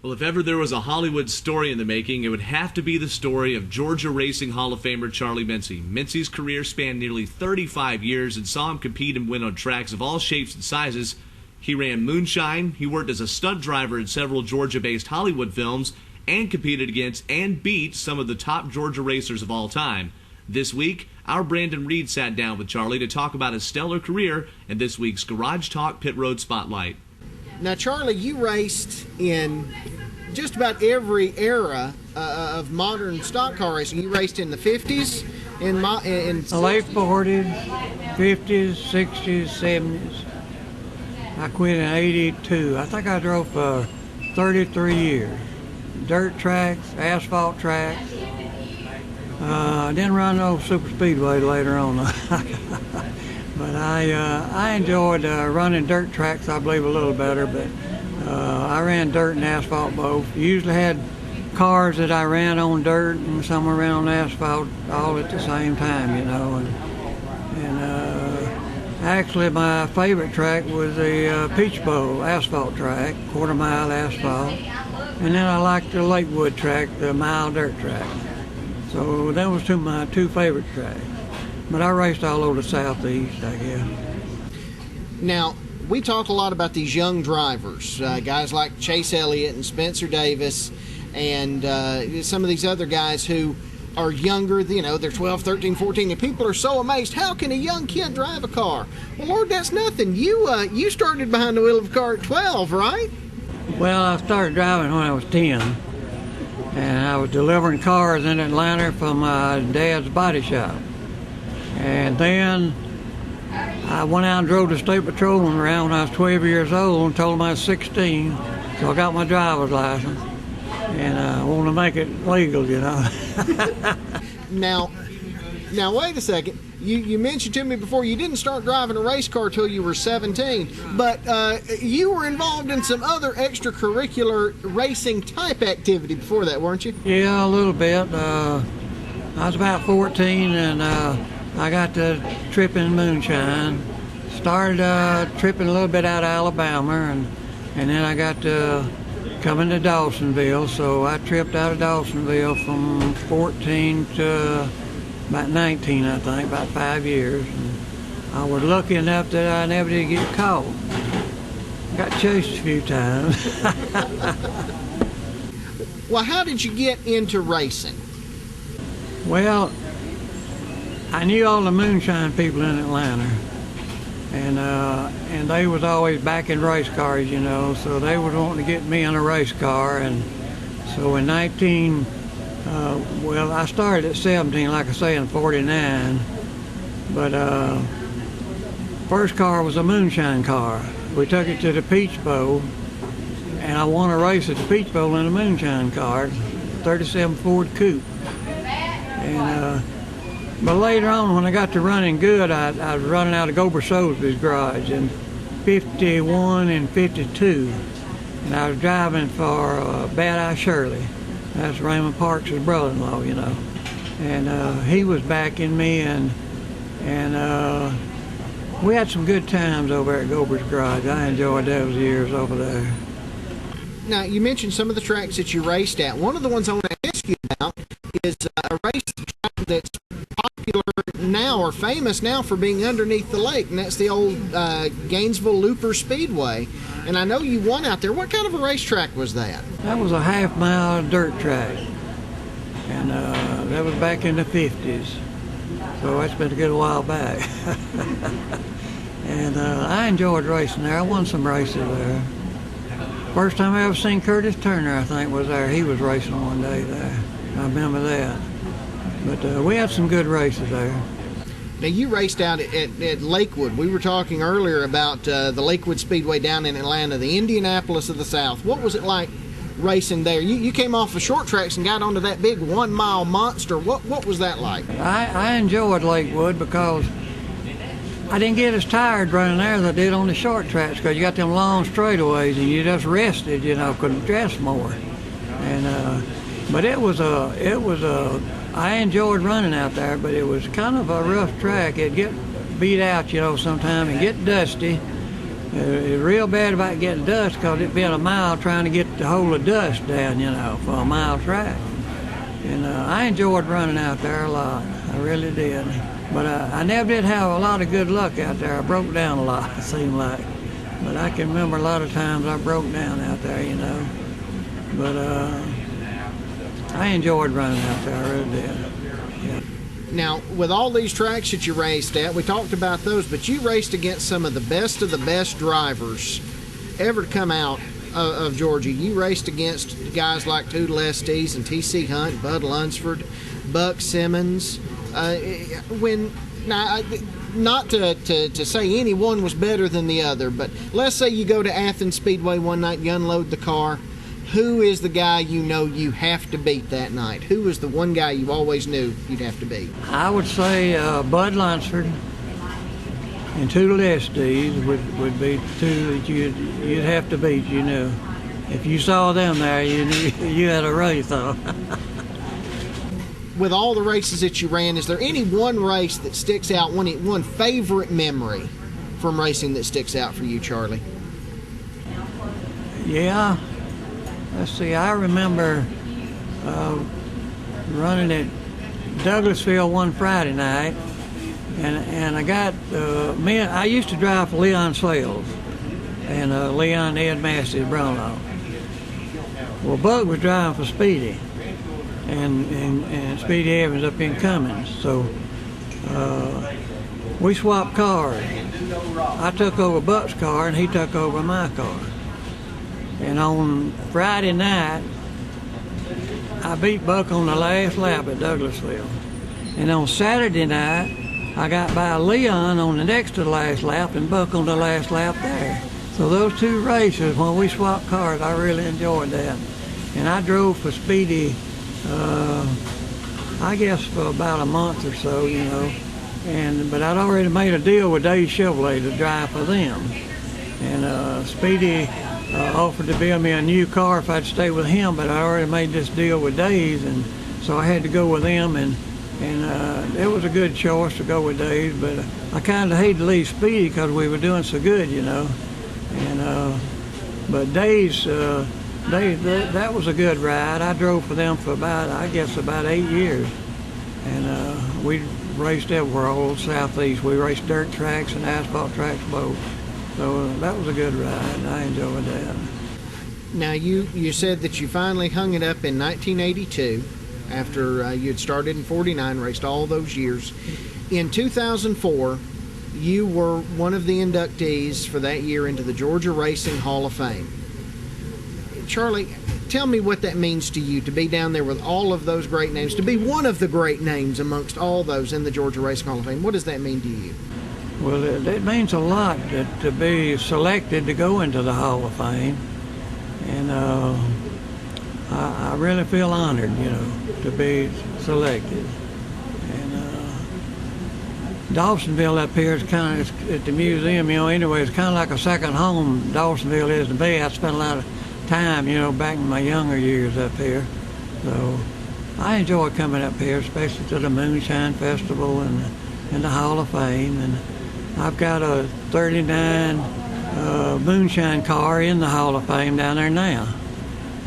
Well, if ever there was a Hollywood story in the making, it would have to be the story of Georgia Racing Hall of Famer Charlie Mincey. Mincey's career spanned nearly 35 years and saw him compete and win on tracks of all shapes and sizes. He ran moonshine, he worked as a stunt driver in several Georgia-based Hollywood films, and competed against and beat some of the top Georgia racers of all time. This week, our Brandon Reed sat down with Charlie to talk about his stellar career and this week's Garage Talk Pit Road Spotlight. Now, Charlie, you raced in just about every era of modern stock car racing. You raced in the 50s, in late 40s, 50s, 60s, 70s. I quit in 82. I think I drove for 33 years. Dirt tracks, asphalt tracks. I didn't run no super speedway later on. But I enjoyed running dirt tracks, I believe, a little better, but I ran dirt and asphalt both. Usually had cars that I ran on dirt and some ran on asphalt all at the same time, you know. And actually my favorite track was the Peach Bowl asphalt track, quarter-mile asphalt. And then I liked the Lakewood track, the mile dirt track. So that was my two favorite tracks. But I raced all over the southeast, I guess. Now, we talk a lot about these young drivers, guys like Chase Elliott and Spencer Davis, and some of these other guys who are younger, you know, they're 12, 13, 14, and people are so amazed, how can a young kid drive a car? Well, Lord, that's nothing. You started behind the wheel of a car at 12, right? Well, I started driving when I was 10, and I was delivering cars in Atlanta from my dad's body shop. And then I went out and drove the state patrolman around when I was 12 years old and told him I was 16. So I got my driver's license, and I want to make it legal, you know. Now, wait a second. You mentioned to me before you didn't start driving a race car till you were 17, but you were involved in some other extracurricular racing type activity before that, weren't you? Yeah, a little bit. I was about 14, and I got to tripping moonshine. Started tripping a little bit out of Alabama, and then I got to coming to Dawsonville. So I tripped out of Dawsonville from 14 to about 19, I think, about 5 years. And I was lucky enough that I never did get caught. Got chased a few times. Well, how did you get into racing? Well, I knew all the moonshine people in Atlanta, and they was always backing race cars, you know, so they was wanting to get me in a race car. And so in well, I started at 17, like I say, in 49, but first car was a moonshine car. We took it to the Peach Bowl, and I won a race at the Peach Bowl in a moonshine car, 37 Ford Coupe. And but later on, when I got to running good, I was running out of Gober Soulsby's garage in 51 and 52, and I was driving for Bad Eye Shirley. That's Raymond Parks' brother-in-law, you know. And he was backing me, and we had some good times over at Gober's garage. I enjoyed those years over there. Now, you mentioned some of the tracks that you raced at. One of the ones I want to ask you about is a race track that's popular now, or famous now, for being underneath the lake, and that's the old Gainesville Looper Speedway. And I know you won out there. What kind of a racetrack was that? That was a half-mile dirt track, and that was back in the 50s. So that's been a good while back. And I enjoyed racing there. I won some races there. First time I ever seen Curtis Turner, I think, was there. He was racing one day there. I remember that. But we had some good races there. Now, you raced out at Lakewood. We were talking earlier about the Lakewood Speedway down in Atlanta, the Indianapolis of the South. What was it like racing there? You came off the short tracks and got onto that big 1 mile monster. What was that like? I enjoyed Lakewood because I didn't get as tired running there as I did on the short tracks, because you got them long straightaways and you just rested, you know, couldn't rest more. And but it was I enjoyed running out there, but it was kind of a rough track. It'd get beat out, you know, sometime and get dusty. It was real bad about getting dust because it'd been a mile trying to get the hole of dust down, you know, for a mile track. And I enjoyed running out there a lot. I really did. But I never did have a lot of good luck out there. I broke down a lot, it seemed like. But I can remember a lot of times I broke down out there, you know. But I enjoyed running out there, I really did. Yeah. Now, with all these tracks that you raced at, we talked about those, but you raced against some of the best drivers ever to come out of Georgia. You raced against guys like Toodle Estes and T.C. Hunt, Bud Lunsford, Buck Simmons. Not to say any one was better than the other, but let's say you go to Athens Speedway one night, you unload the car. Who is the guy you know you have to beat that night? Who is the one guy you always knew you'd have to beat? I would say Bud Lunsford and Toodle Estes would be two that you'd have to beat, you know. If you saw them there, you knew you had a race, though. With all the races that you ran, is there any one race that sticks out, one favorite memory from racing that sticks out for you, Charlie? Yeah. Let's see, I remember running at Douglasville one Friday night, and I got, I used to drive for Leon Sales, and Leon Ed Massey's brother-in-law. Well, Buck was driving for Speedy, and Speedy Evans up in Cummins, so we swapped cars. I took over Buck's car, and he took over my car. And on Friday night, I beat Buck on the last lap at Douglasville. And on Saturday night, I got by Leon on the next to the last lap and Buck on the last lap there. So those two races, when we swapped cars, I really enjoyed that. And I drove for Speedy, I guess for about a month or so, you know. But I'd already made a deal with Dave Chevrolet to drive for them. And Speedy offered to build me a new car if I'd stay with him, but I already made this deal with Dave, and so I had to go with them, and it was a good choice to go with Dave, but I kind of hated to leave Speedy because we were doing so good, you know. But Dave's, that was a good ride. I drove for them for about 8 years, and we raced everywhere, all over Southeast. We raced dirt tracks and asphalt tracks both. So that was a good ride, and I enjoyed that. Now, you said that you finally hung it up in 1982 after you had started in 49, raced all those years. In 2004, you were one of the inductees for that year into the Georgia Racing Hall of Fame. Charlie, tell me what that means to you to be down there with all of those great names, to be one of the great names amongst all those in the Georgia Racing Hall of Fame. What does that mean to you? Well, it means a lot to be selected to go into the Hall of Fame, and I really feel honored, you know, to be selected. And Dawsonville up here is kind of, at the museum, you know, anyway, it's kind of like a second home. Dawsonville is to me. I spent a lot of time, you know, back in my younger years up here. So I enjoy coming up here, especially to the Moonshine Festival and the Hall of Fame. And I've got a 39 moonshine car in the Hall of Fame down there now.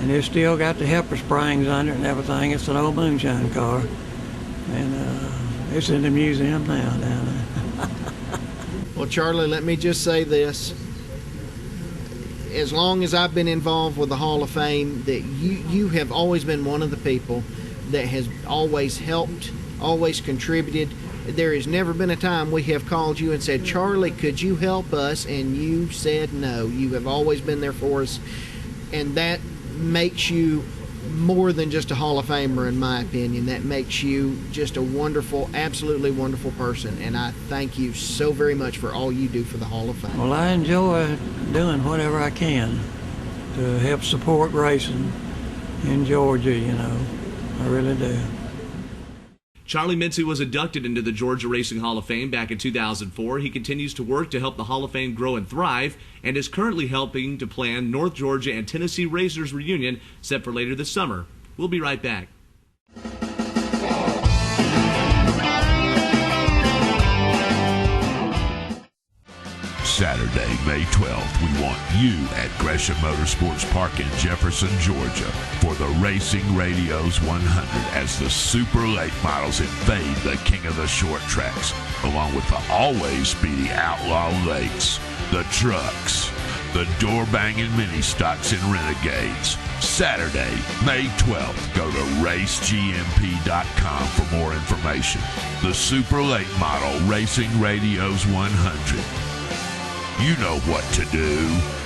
And it's still got the helper springs under it and everything. It's an old moonshine car. And it's in the museum now down there. Well, Charlie, let me just say this. As long as I've been involved with the Hall of Fame, that you have always been one of the people that has always helped, always contributed. There has never been a time we have called you and said, Charlie, could you help us? And you said no. You have always been there for us. And that makes you more than just a Hall of Famer, in my opinion. That makes you just a wonderful, absolutely wonderful person. And I thank you so very much for all you do for the Hall of Fame. Well, I enjoy doing whatever I can to help support racing in Georgia, you know. I really do. Charlie Mincey was inducted into the Georgia Racing Hall of Fame back in 2004. He continues to work to help the Hall of Fame grow and thrive, and is currently helping to plan North Georgia and Tennessee Racers reunion set for later this summer. We'll be right back. Saturday, May 12th, we want you at Gresham Motorsports Park in Jefferson, Georgia for the Racing Radios 100 as the super late models invade the king of the short tracks, along with the always speedy Outlaw Lakes, the trucks, the door-banging mini-stocks and renegades. Saturday, May 12th. Go to racegmp.com for more information. The super late model Racing Radios 100. You know what to do.